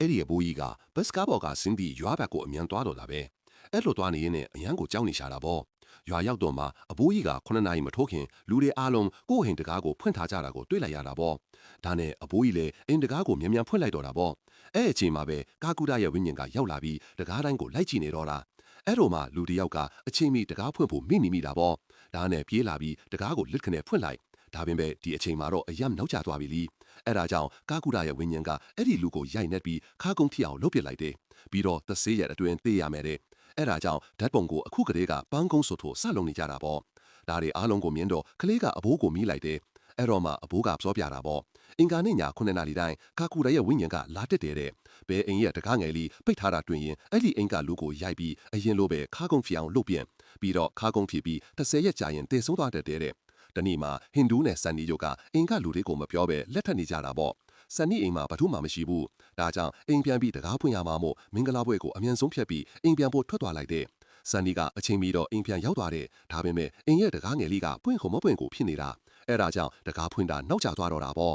အဲ့ဒီအဘိုးကြီးကဘတ်စကားဘော်ကဆင်းပြီးရွာဘက်ကိုအမြန်သွားတော့တာပဲအဲ့လိုသွားနေရင်အရန်ကိုကြောက်နေရှာတာပေါ့ရွာရောက်တော့မှအဘိုးကြီးက9နာရီမထိုးခင်လူတွေအားလုံးကိုယ့်ဟင်တကားကိုဖွင့်ထားကြတာကိုတွေ့လိုက်ရတာပေါ့ဒါနဲ့အဘိုးကြီးလည်းအိမ်တကားကိုမြန်မြန်ဖွင့်လိုက်တော့တာပေါ့အဲ့အချိန်မှာပဲကာကူတာရဲ့ဝိညာဉ်ကရောက်လာပြီးတကားတိုင်းကိုလိုက်ကြည့်နေတော့တာအဲ့တော့မှလူတယောက်ကအချိန်မီတကားဖွင့်ဖို့မိမိတာပေါ့ဒါနဲ့ပြေးလာပြီးတကားကိုလစ်ခနဲ့ဖွင့်လိုက်ဒါပင်ပဲဒီအချိန်မှာတော့အယံနောက်ကျသွားပြီလीအဲ့ဒါကြောင့်ကာကူတာရဲ့ဝိညာဉ်ကအဲ့ဒီလူကိုရိုက်နှက်ပြီးခါကုန်းထီအောင်လှုပ်ပစ်လိုက်တယ်ပြီးတော့သဆေးရအတွင်သေးရမယ်တဲ့အဲ့ဒါကြောင့်ဓာတ်ပုံကိုအခုကလေးကပန်းကုန်းဆိုထိုစလုံးနေကြတာပေါ့ဒါတွေအားလုံးကိုမြင်တော့ကလေးကအဘိုးကိုမီးလိုက်တယ်အဲ့တော့မှအဘိုးကပြောပြတာပေါ့အင်္ဂါနေ့ည9နာရီတိုင်းကာကူတာရဲ့ဝိညာဉ်ကလာတက်တယ်တဲ့ဘဲအိမ်ရဲ့တကားငယ်လေးပိတ်ထားတာတွင်ရင်အဲ့ဒီအိမ်ကလူကိုရိုက်ပြီးအရင်လိုပဲခါကုန်းဖြစ်အောင်လှုပ်ပြန်ပြီးတော့ခါကုန်းဖြစ်ပြီး30ရက်ကြာရင်တည်ဆုံးသွားတဲ့တဲ့တနေ့မှာဟင်ဒူးနဲ့ဆန်နီတို့ကအင်္ဂါလူတွေကိုမပြောဘဲလက်ထပ်နေကြတာပေါ့ဆန်နီအိမ်မှာဘာမှမရှိဘူးဒါကြောင့်အိမ်ပြန်ပြီးတကားဖွင့်ရမှာမို့မင်္ဂလာပွဲကိုအမြန်ဆုံးဖျက်ပြီးအိမ်ပြန်ဖို့ထွက်သွားလိုက်တဲ့ဆန်နီကအချိန်မီတော့အိမ်ပြန်ရောက်သွားတဲ့ဒါပေမဲ့အိမ်ရဲ့တကားငယ်လေးကပွင့်ခုံမပွင့်ကိုဖြစ်နေတာအဲ့ဒါကြောင့်တကားဖွင့်တာနောက်ကျသွားတော့တာပေါ့